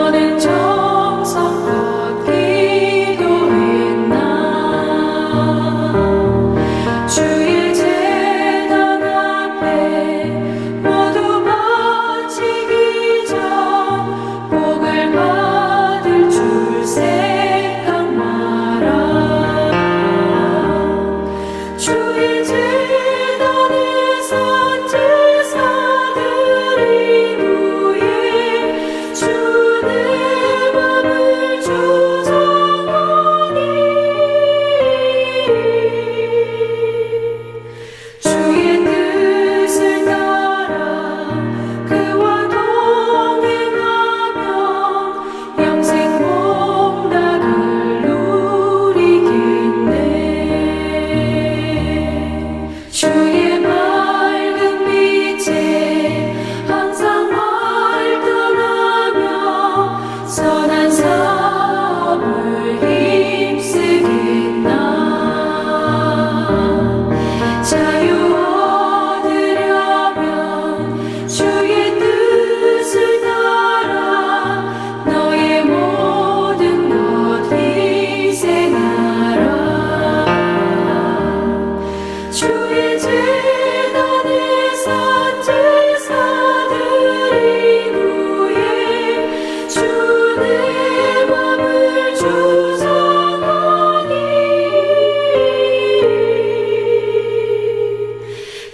너는 정성껏 기도했나. 주의 제단 앞에 모두 바치기 전 복을 받을 줄 생각 마라. 주의 제단에서 제사 드린 후에 주의 맘을 주장하니 주의 뜻을 따라 그와 동행하면 영생 복락을 누리겠네. 주의 맑은 빛에 항상 활동하며 선한 사업을 힘쓰겠나. 자유 얻으려면 주의 뜻을 따라 너의 모든 것 희생하라. 주의 제단에서 제사 드린 후에 주의 맘을 주장하니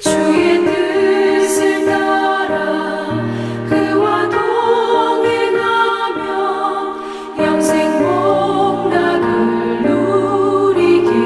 주의 뜻을 따라 그와 동행하며 영생 복락을 누리겠네.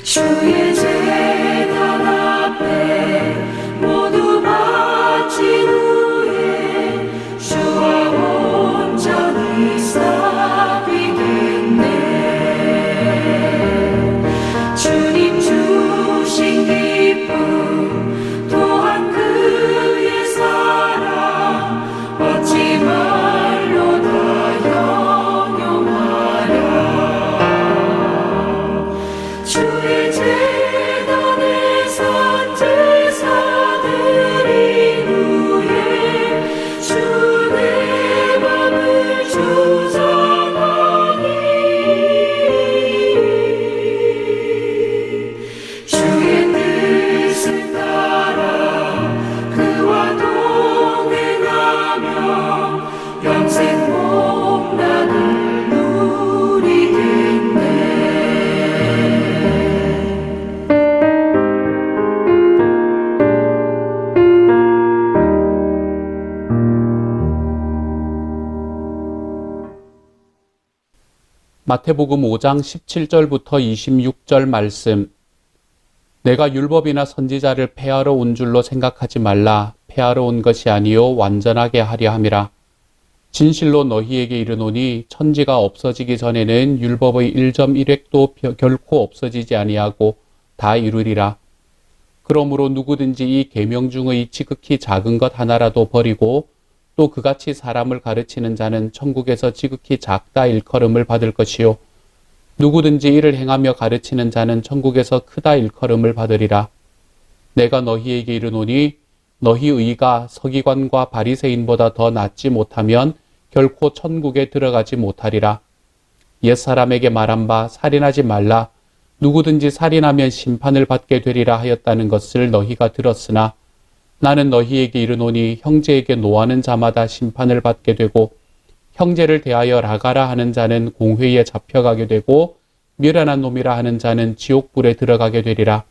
주의 제단 앞에 모두 바친 후에 주와 온전히 사귀겠네. 주님 주신 기쁨 또한 그의 사랑 어찌 말로 다 형용하랴. 주의 제단에서 제사 드린 후에 주의 맘을 주장하니 주의 뜻을 따라 그와 동행하며 영생 복락을 누리겠네. 마태복음 5장 17절부터 26절 말씀. 내가 율법이나 선지자를 폐하러 온 줄로 생각하지 말라. 폐하러 온 것이 아니요 완전하게 하려 함이라. 진실로 너희에게 이르노니 천지가 없어지기 전에는 율법의 1.1획도 결코 없어지지 아니하고 다 이루리라. 그러므로 누구든지 이 계명 중의 지극히 작은 것 하나라도 버리고 또 그같이 사람을 가르치는 자는 천국에서 지극히 작다 일컬음을 받을 것이요 누구든지 이를 행하며 가르치는 자는 천국에서 크다 일컬음을 받으리라. 내가 너희에게 이르노니 너희 의가 서기관과 바리새인보다 더 낫지 못하면 결코 천국에 들어가지 못하리라. 옛사람에게 말한 바 살인하지 말라. 누구든지 살인하면 심판을 받게 되리라 하였다는 것을 너희가 들었으나 나는 너희에게 이르노니 형제에게 노하는 자마다 심판을 받게 되고 형제를 대하여 라가라 하는 자는 공회에 잡혀가게 되고 미련한 놈이라 하는 자는 지옥불에 들어가게 되리라.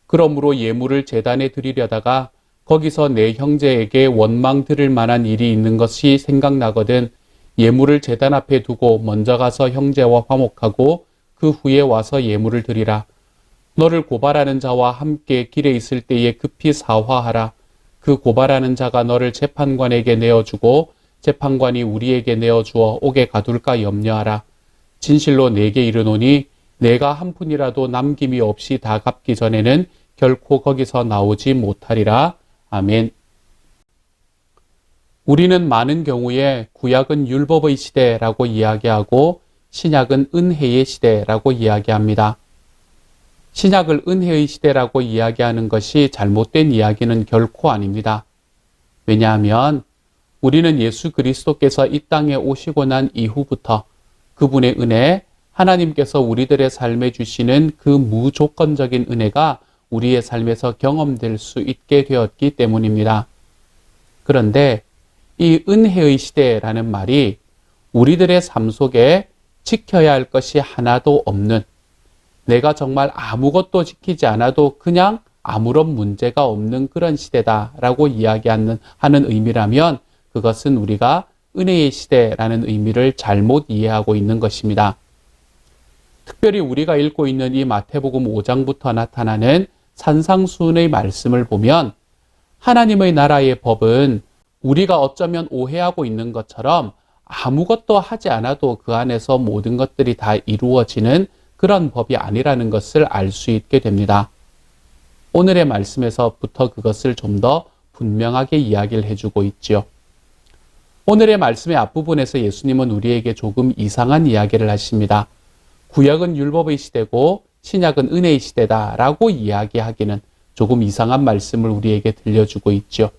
그러므로 예물을 제단에 드리려다가 거기서 내 형제에게 원망 들을 만한 일이 있는 것이 생각나거든 예물을 제단 앞에 두고 먼저 가서 형제와 화목하고 그 후에 와서 예물을 드리라. 너를 고발하는 자와 함께 길에 있을 때에 급히 사화하라. 그 고발하는 자가 너를 재판관에게 내어주고 재판관이 우리에게 내어주어 옥에 가둘까 염려하라. 진실로 내게 이르노니 내가 한 푼이라도 남김이 없이 다 갚기 전에는 결코 거기서 나오지 못하리라. 아멘. 우리는 많은 경우에 구약은 율법의 시대라고 이야기하고 신약은 은혜의 시대라고 이야기합니다. 신약을 은혜의 시대라고 이야기하는 것이 잘못된 이야기는 결코 아닙니다. 왜냐하면 우리는 예수 그리스도께서 이 땅에 오시고 난 이후부터 그분의 은혜, 하나님께서 우리들의 삶에 주시는 그 무조건적인 은혜가 우리의 삶에서 경험될 수 있게 되었기 때문입니다. 그런데 이 은혜의 시대라는 말이 우리들의 삶 속에 지켜야 할 것이 하나도 없는, 내가 정말 아무것도 지키지 않아도 그냥 아무런 문제가 없는 그런 시대다라고 이야기하는 의미라면 그것은 우리가 은혜의 시대라는 의미를 잘못 이해하고 있는 것입니다. 특별히 우리가 읽고 있는 이 마태복음 5장부터 나타나는 산상수훈의 말씀을 보면 하나님의 나라의 법은 우리가 어쩌면 오해하고 있는 것처럼 아무것도 하지 않아도 그 안에서 모든 것들이 다 이루어지는 그런 법이 아니라는 것을 알 수 있게 됩니다. 오늘의 말씀에서부터 그것을 좀 더 분명하게 이야기를 해주고 있지요. 오늘의 말씀의 앞부분에서 예수님은 우리에게 조금 이상한 이야기를 하십니다. 구약은 율법의 시대고 신약은 은혜의 시대다라고 이야기하기는 조금 이상한 말씀을 우리에게 들려주고 있죠.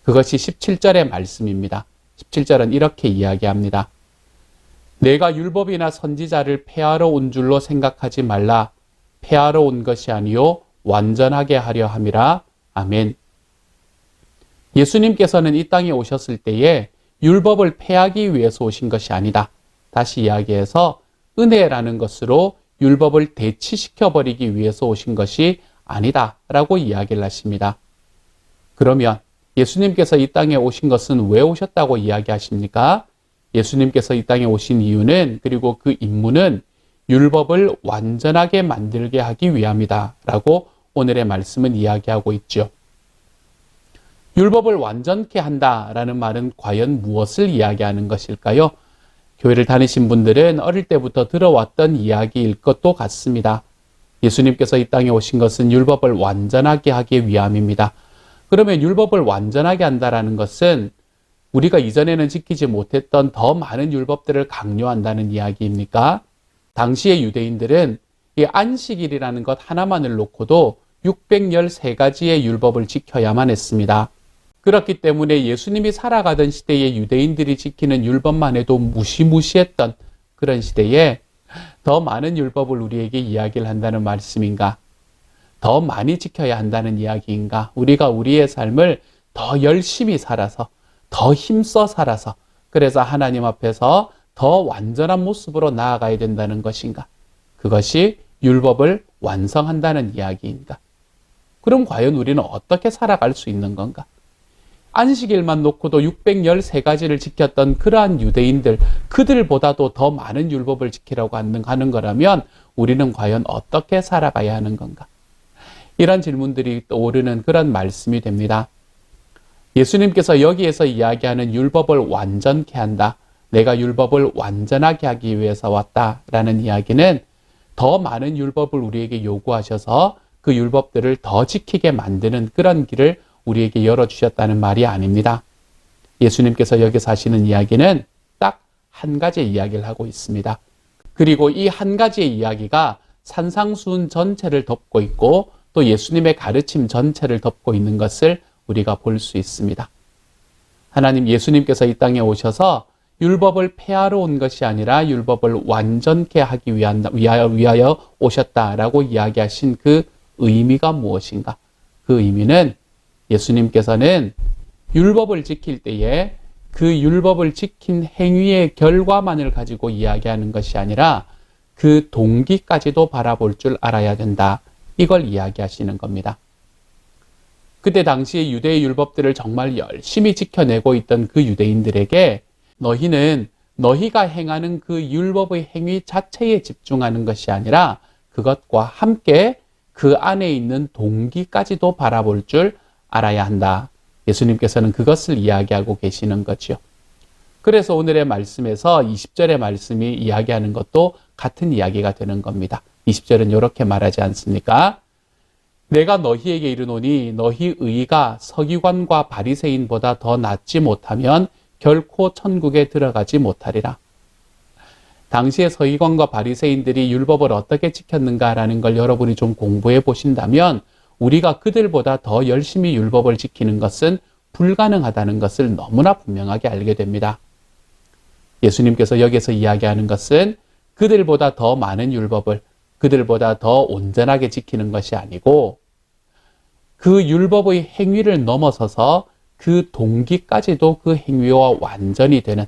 그것이 17절의 말씀입니다. 17절은 이렇게 이야기합니다. 내가 율법이나 선지자를 폐하러 온 줄로 생각하지 말라. 폐하러 온 것이 아니요 완전하게 하려 함이라. 아멘. 예수님께서는 이 땅에 오셨을 때에 율법을 폐하기 위해서 오신 것이 아니다. 다시 이야기해서 은혜라는 것으로 율법을 대치시켜버리기 위해서 오신 것이 아니다 라고 이야기를 하십니다. 그러면 예수님께서 이 땅에 오신 것은 왜 오셨다고 이야기하십니까? 예수님께서 이 땅에 오신 이유는, 그리고 그 임무는 율법을 완전하게 만들게 하기 위함이다 라고 오늘의 말씀은 이야기하고 있죠. 율법을 완전케 한다라는 말은 과연 무엇을 이야기하는 것일까요? 교회를 다니신 분들은 어릴 때부터 들어왔던 이야기일 것도 같습니다. 예수님께서 이 땅에 오신 것은 율법을 완전하게 하기 위함입니다. 그러면 율법을 완전하게 한다라는 것은 우리가 이전에는 지키지 못했던 더 많은 율법들을 강요한다는 이야기입니까? 당시의 유대인들은 이 안식일이라는 것 하나만을 놓고도 613가지의 율법을 지켜야만 했습니다. 그렇기 때문에 예수님이 살아가던 시대에 유대인들이 지키는 율법만 해도 무시무시했던 그런 시대에 더 많은 율법을 우리에게 이야기를 한다는 말씀인가? 더 많이 지켜야 한다는 이야기인가? 우리가 우리의 삶을 더 열심히 살아서, 더 힘써 살아서, 그래서 하나님 앞에서 더 완전한 모습으로 나아가야 된다는 것인가? 그것이 율법을 완성한다는 이야기인가? 그럼 과연 우리는 어떻게 살아갈 수 있는 건가? 안식일만 놓고도 613가지를 지켰던 그러한 유대인들, 그들보다도 더 많은 율법을 지키라고 하는 거라면 우리는 과연 어떻게 살아가야 하는 건가? 이런 질문들이 떠오르는 그런 말씀이 됩니다. 예수님께서 여기에서 이야기하는 율법을 완전케 한다, 내가 율법을 완전하게 하기 위해서 왔다라는 이야기는 더 많은 율법을 우리에게 요구하셔서 그 율법들을 더 지키게 만드는 그런 길을 우리에게 열어주셨다는 말이 아닙니다. 예수님께서 여기서 하시는 이야기는 딱 한 가지 이야기를 하고 있습니다. 그리고 이 한 가지의 이야기가 산상수훈 전체를 덮고 있고 또 예수님의 가르침 전체를 덮고 있는 것을 우리가 볼 수 있습니다. 하나님, 예수님께서 이 땅에 오셔서 율법을 폐하러 온 것이 아니라 율법을 완전케 하기 위하여 오셨다라고 이야기하신 그 의미가 무엇인가? 그 의미는 예수님께서는 율법을 지킬 때에 그 율법을 지킨 행위의 결과만을 가지고 이야기하는 것이 아니라 그 동기까지도 바라볼 줄 알아야 된다. 이걸 이야기하시는 겁니다. 그때 당시에 유대의 율법들을 정말 열심히 지켜내고 있던 그 유대인들에게 너희는 너희가 행하는 그 율법의 행위 자체에 집중하는 것이 아니라 그것과 함께 그 안에 있는 동기까지도 바라볼 줄 알아야 한다. 예수님께서는 그것을 이야기하고 계시는 거죠. 그래서 오늘의 말씀에서 20절의 말씀이 이야기하는 것도 같은 이야기가 되는 겁니다. 20절은 이렇게 말하지 않습니까? 내가 너희에게 이르노니 너희 의가 서기관과 바리새인보다 더 낫지 못하면 결코 천국에 들어가지 못하리라. 당시에 서기관과 바리새인들이 율법을 어떻게 지켰는가라는 걸 여러분이 좀 공부해 보신다면 우리가 그들보다 더 열심히 율법을 지키는 것은 불가능하다는 것을 너무나 분명하게 알게 됩니다. 예수님께서 여기서 이야기하는 것은 그들보다 더 많은 율법을 그들보다 더 온전하게 지키는 것이 아니고 그 율법의 행위를 넘어서서 그 동기까지도 그 행위와 완전이 되는,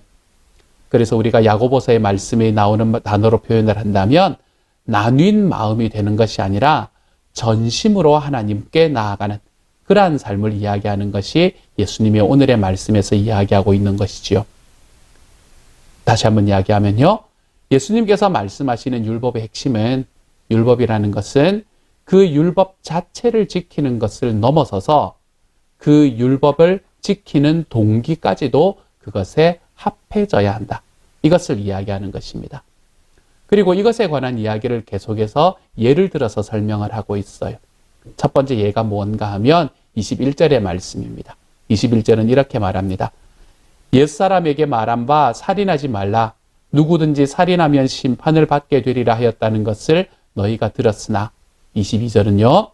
그래서 우리가 야고보서의 말씀에 나오는 단어로 표현을 한다면 나뉜 마음이 되는 것이 아니라 전심으로 하나님께 나아가는 그러한 삶을 이야기하는 것이 예수님의 오늘의 말씀에서 이야기하고 있는 것이지요. 다시 한번 이야기하면요. 예수님께서 말씀하시는 율법의 핵심은, 율법이라는 것은 그 율법 자체를 지키는 것을 넘어서서 그 율법을 지키는 동기까지도 그것에 합해져야 한다. 이것을 이야기하는 것입니다. 그리고 이것에 관한 이야기를 계속해서 예를 들어서 설명을 하고 있어요. 첫 번째 예가 뭔가 하면 21절의 말씀입니다. 21절은 이렇게 말합니다. 옛사람에게 말한 바 살인하지 말라. 누구든지 살인하면 심판을 받게 되리라 하였다는 것을 너희가 들었으나 22절은요.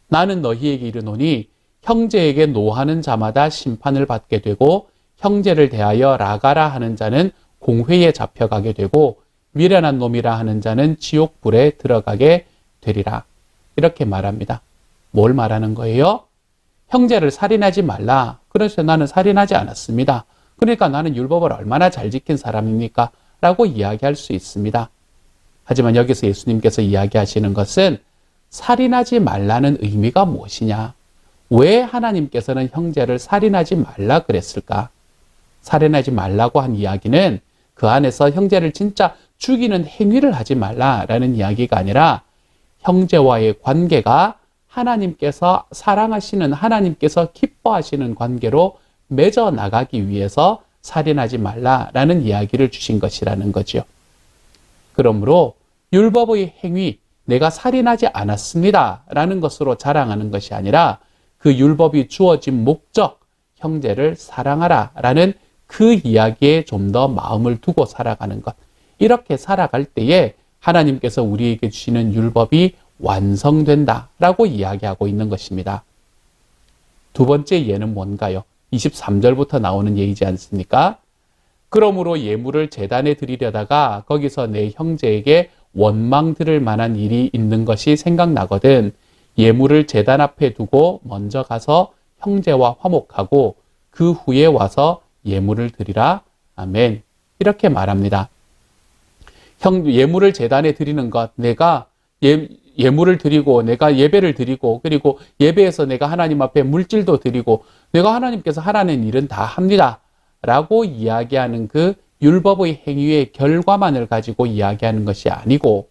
나는 너희에게 이르노니 형제에게 노하는 자마다 심판을 받게 되고 형제를 대하여 라가라 하는 자는 공회에 잡혀가게 되고 미련한 놈이라 하는 자는 지옥불에 들어가게 되리라. 이렇게 말합니다. 뭘 말하는 거예요? 형제를 살인하지 말라. 그래서 나는 살인하지 않았습니다. 그러니까 나는 율법을 얼마나 잘 지킨 사람입니까? 라고 이야기할 수 있습니다. 하지만 여기서 예수님께서 이야기하시는 것은 살인하지 말라는 의미가 무엇이냐? 왜 하나님께서는 형제를 살인하지 말라 그랬을까? 살인하지 말라고 한 이야기는 그 안에서 형제를 진짜 죽이는 행위를 하지 말라라는 이야기가 아니라 형제와의 관계가 하나님께서 사랑하시는, 하나님께서 기뻐하시는 관계로 맺어 나가기 위해서 살인하지 말라라는 이야기를 주신 것이라는 거죠. 그러므로 율법의 행위, 내가 살인하지 않았습니다 라는 것으로 자랑하는 것이 아니라 그 율법이 주어진 목적, 형제를 사랑하라 라는 그 이야기에 좀 더 마음을 두고 살아가는 것. 이렇게 살아갈 때에 하나님께서 우리에게 주시는 율법이 완성된다라고 이야기하고 있는 것입니다. 두 번째 예는 뭔가요? 23절부터 나오는 예이지 않습니까? 그러므로 예물을 제단에 드리려다가 거기서 내 형제에게 원망 들을 만한 일이 있는 것이 생각나거든 예물을 제단 앞에 두고 먼저 가서 형제와 화목하고 그 후에 와서 예물을 드리라. 아멘. 이렇게 말합니다. 예물을 제단에 드리는 것, 내가 예물을 드리고 내가 예배를 드리고 그리고 예배에서 내가 하나님 앞에 물질도 드리고 내가 하나님께서 하라는 일은 다 합니다 라고 이야기하는 그 율법의 행위의 결과만을 가지고 이야기하는 것이 아니고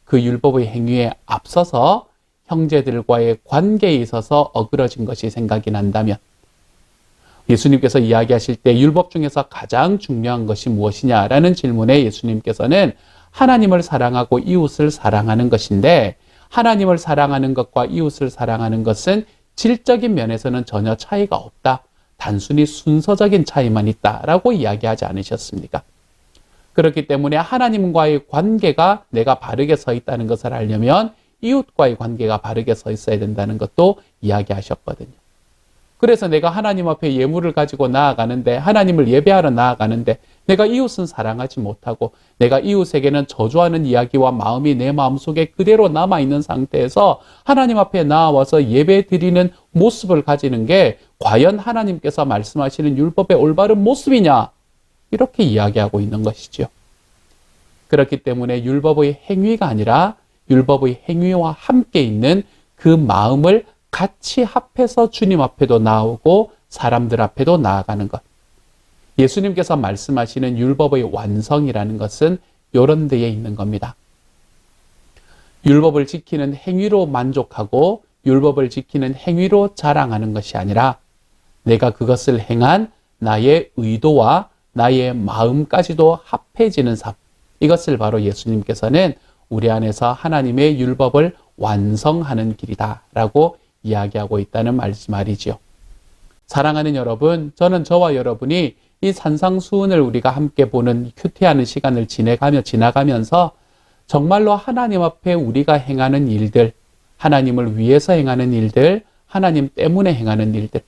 그 율법의 행위에 앞서서 형제들과의 관계에 있어서 어그러진 것이 생각이 난다면 예수님께서 이야기하실 때 율법 중에서 가장 중요한 것이 무엇이냐라는 질문에 예수님께서는 하나님을 사랑하고 이웃을 사랑하는 것인데 하나님을 사랑하는 것과 이웃을 사랑하는 것은 질적인 면에서는 전혀 차이가 없다. 단순히 순서적인 차이만 있다라고 이야기하지 않으셨습니까? 그렇기 때문에 하나님과의 관계가 내가 바르게 서 있다는 것을 알려면 이웃과의 관계가 바르게 서 있어야 된다는 것도 이야기하셨거든요. 그래서 내가 하나님 앞에 예물을 가지고 나아가는데 하나님을 예배하러 나아가는데 내가 이웃은 사랑하지 못하고 내가 이웃에게는 저주하는 이야기와 마음이 내 마음속에 그대로 남아있는 상태에서 하나님 앞에 나와서 예배 드리는 모습을 가지는 게 과연 하나님께서 말씀하시는 율법의 올바른 모습이냐? 이렇게 이야기하고 있는 것이죠. 그렇기 때문에 율법의 행위가 아니라 율법의 행위와 함께 있는 그 마음을 같이 합해서 주님 앞에도 나오고 사람들 앞에도 나아가는 것. 예수님께서 말씀하시는 율법의 완성이라는 것은 이런 데에 있는 겁니다. 율법을 지키는 행위로 만족하고 율법을 지키는 행위로 자랑하는 것이 아니라 내가 그것을 행한 나의 의도와 나의 마음까지도 합해지는 삶. 이것을 바로 예수님께서는 우리 안에서 하나님의 율법을 완성하는 길이다라고 이야기하고 있다는 말이지요. 사랑하는 여러분, 저는 저와 여러분이 이 산상수훈을 우리가 함께 보는 큐티하는 시간을 지나가면서 정말로 하나님 앞에 우리가 행하는 일들, 하나님을 위해서 행하는 일들, 하나님 때문에 행하는 일들,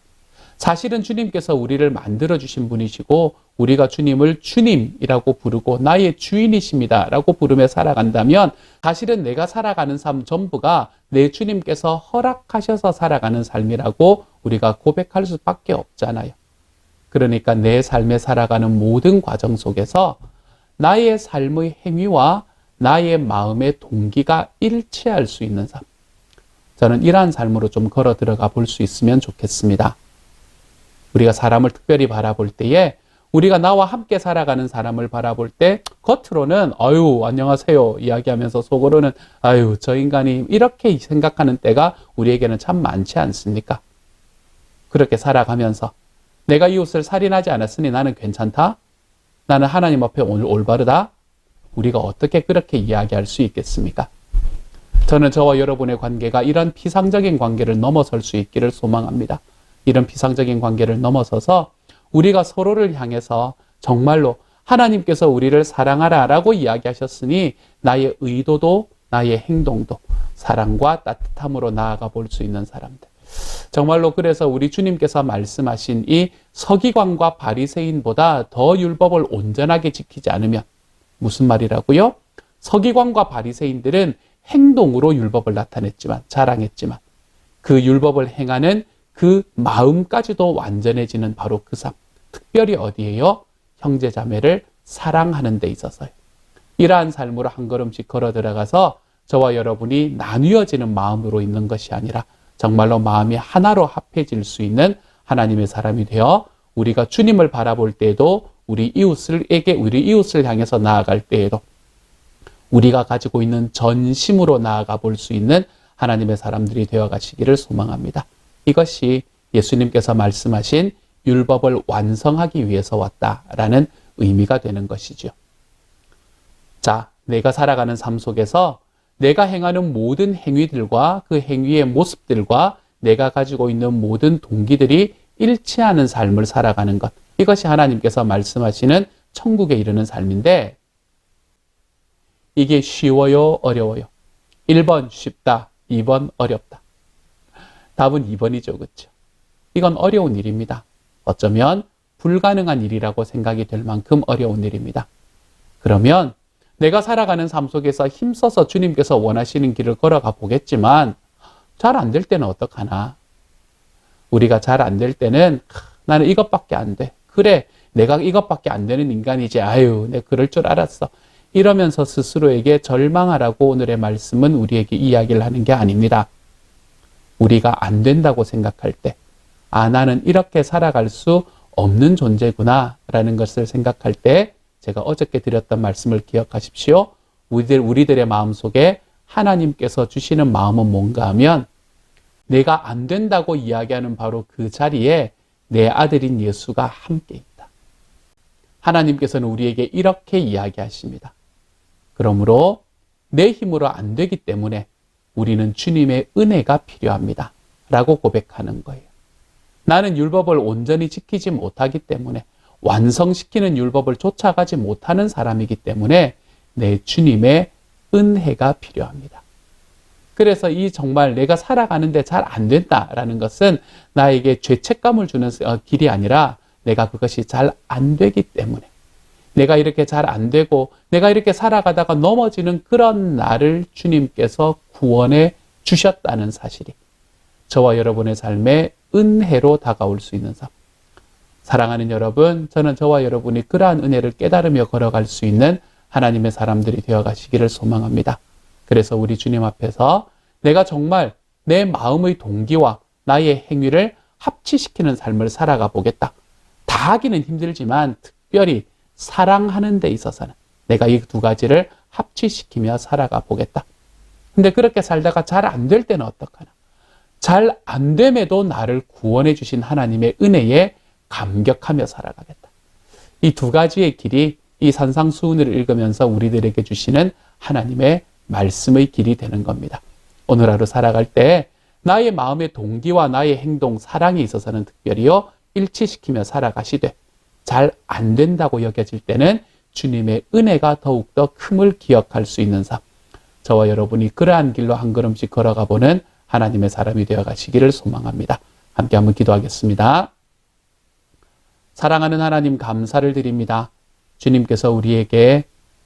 사실은 주님께서 우리를 만들어주신 분이시고 우리가 주님을 주님이라고 부르고 나의 주인이십니다 라고 부르며 살아간다면 사실은 내가 살아가는 삶 전부가 내 주님께서 허락하셔서 살아가는 삶이라고 우리가 고백할 수밖에 없잖아요. 그러니까 내 삶에 살아가는 모든 과정 속에서 나의 삶의 행위와 나의 마음의 동기가 일치할 수 있는 삶. 저는 이러한 삶으로 좀 걸어 들어가 볼 수 있으면 좋겠습니다. 우리가 사람을 특별히 바라볼 때에 우리가 나와 함께 살아가는 사람을 바라볼 때 겉으로는 아유 안녕하세요 이야기하면서 속으로는 아유 저 인간이 이렇게 생각하는 때가 우리에게는 참 많지 않습니까? 그렇게 살아가면서 내가 이웃을 살인하지 않았으니 나는 괜찮다? 나는 하나님 앞에 오늘 올바르다? 우리가 어떻게 그렇게 이야기할 수 있겠습니까? 저는 저와 여러분의 관계가 이런 피상적인 관계를 넘어설 수 있기를 소망합니다. 이런 피상적인 관계를 넘어서서 우리가 서로를 향해서 정말로 하나님께서 우리를 사랑하라라고 이야기하셨으니 나의 의도도 나의 행동도 사랑과 따뜻함으로 나아가 볼 수 있는 사람들. 정말로 그래서 우리 주님께서 말씀하신 이 서기관과 바리새인보다 더 율법을 온전하게 지키지 않으면 무슨 말이라고요? 서기관과 바리새인들은 행동으로 율법을 나타냈지만 자랑했지만 그 율법을 행하는 그 마음까지도 완전해지는 바로 그 삶. 특별히 어디에요? 형제자매를 사랑하는 데 있어서요. 이러한 삶으로 한 걸음씩 걸어 들어가서 저와 여러분이 나뉘어지는 마음으로 있는 것이 아니라 정말로 마음이 하나로 합해질 수 있는 하나님의 사람이 되어 우리가 주님을 바라볼 때에도 우리 이웃을 향해서 나아갈 때에도 우리가 가지고 있는 전심으로 나아가 볼 수 있는 하나님의 사람들이 되어 가시기를 소망합니다. 이것이 예수님께서 말씀하신 율법을 완성하기 위해서 왔다라는 의미가 되는 것이죠. 자, 내가 살아가는 삶 속에서 내가 행하는 모든 행위들과 그 행위의 모습들과 내가 가지고 있는 모든 동기들이 일치하는 삶을 살아가는 것. 이것이 하나님께서 말씀하시는 천국에 이르는 삶인데 이게 쉬워요? 어려워요? 1번 쉽다, 2번 어렵다. 답은 2번이죠. 그렇죠? 이건 어려운 일입니다. 어쩌면 불가능한 일이라고 생각이 될 만큼 어려운 일입니다. 그러면 내가 살아가는 삶 속에서 힘써서 주님께서 원하시는 길을 걸어가 보겠지만 잘 안 될 때는 어떡하나? 우리가 잘 안 될 때는 나는 이것밖에 안 돼. 그래, 내가 이것밖에 안 되는 인간이지. 아유, 내가 그럴 줄 알았어. 이러면서 스스로에게 절망하라고 오늘의 말씀은 우리에게 이야기를 하는 게 아닙니다. 우리가 안 된다고 생각할 때, 아, 나는 이렇게 살아갈 수 없는 존재구나 라는 것을 생각할 때 제가 어저께 드렸던 말씀을 기억하십시오. 우리들의 마음속에 하나님께서 주시는 마음은 뭔가 하면 내가 안 된다고 이야기하는 바로 그 자리에 내 아들인 예수가 함께 있다. 하나님께서는 우리에게 이렇게 이야기하십니다. 그러므로 내 힘으로 안 되기 때문에 우리는 주님의 은혜가 필요합니다. 라고 고백하는 거예요. 나는 율법을 온전히 지키지 못하기 때문에 완성시키는 율법을 쫓아가지 못하는 사람이기 때문에 내 주님의 은혜가 필요합니다. 그래서 이 정말 내가 살아가는데 잘 안 된다라는 것은 나에게 죄책감을 주는 길이 아니라 내가 그것이 잘 안 되기 때문에 내가 이렇게 잘 안 되고 내가 이렇게 살아가다가 넘어지는 그런 나를 주님께서 구원해 주셨다는 사실이 저와 여러분의 삶에 은혜로 다가올 수 있는 삶. 사랑하는 여러분, 저는 저와 여러분이 그러한 은혜를 깨달으며 걸어갈 수 있는 하나님의 사람들이 되어 가시기를 소망합니다. 그래서 우리 주님 앞에서 내가 정말 내 마음의 동기와 나의 행위를 합치시키는 삶을 살아가 보겠다. 다 하기는 힘들지만 특별히 사랑하는 데 있어서는 내가 이 두 가지를 합치시키며 살아가 보겠다. 근데 그렇게 살다가 잘 안 될 때는 어떡하나? 잘 안 됨에도 나를 구원해 주신 하나님의 은혜에 감격하며 살아가겠다. 이 두 가지의 길이 이 산상수훈을 읽으면서 우리들에게 주시는 하나님의 말씀의 길이 되는 겁니다. 오늘 하루 살아갈 때 나의 마음의 동기와 나의 행동, 사랑에 있어서는 특별히요 일치시키며 살아가시되 잘 안 된다고 여겨질 때는 주님의 은혜가 더욱더 큼을 기억할 수 있는 삶. 저와 여러분이 그러한 길로 한 걸음씩 걸어가 보는 하나님의 사람이 되어 가시기를 소망합니다. 함께 한번 기도하겠습니다. 사랑하는 하나님 감사를 드립니다. 주님께서 우리에게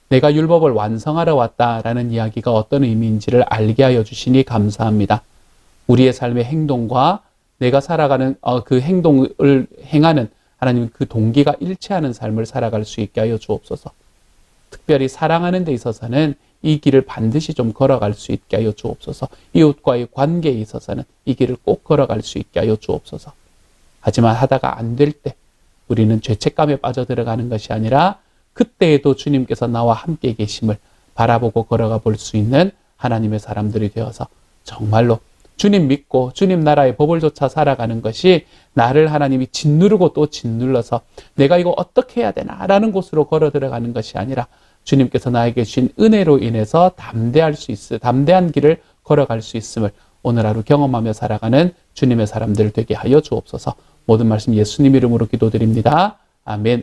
내가 율법을 완성하러 왔다라는 이야기가 어떤 의미인지를 알게 하여 주시니 감사합니다. 우리의 삶의 행동과 내가 살아가는 그 행동을 행하는 하나님 그 동기가 일치하는 삶을 살아갈 수 있게 하여 주옵소서. 특별히 사랑하는 데 있어서는 이 길을 반드시 좀 걸어갈 수 있게 하여 주옵소서. 이웃과의 관계에 있어서는 이 길을 꼭 걸어갈 수 있게 하여 주옵소서. 하지만 하다가 안 될 때 우리는 죄책감에 빠져들어가는 것이 아니라 그때에도 주님께서 나와 함께 계심을 바라보고 걸어가 볼 수 있는 하나님의 사람들이 되어서 정말로 주님 믿고 주님 나라의 법을 좇아 살아가는 것이 나를 하나님이 짓누르고 또 짓눌러서 내가 이거 어떻게 해야 되나라는 곳으로 걸어 들어가는 것이 아니라 주님께서 나에게 주신 은혜로 인해서 담대한 길을 걸어갈 수 있음을 오늘 하루 경험하며 살아가는 주님의 사람들 되게 하여 주옵소서. 모든 말씀 예수님 이름으로 기도드립니다. 아멘.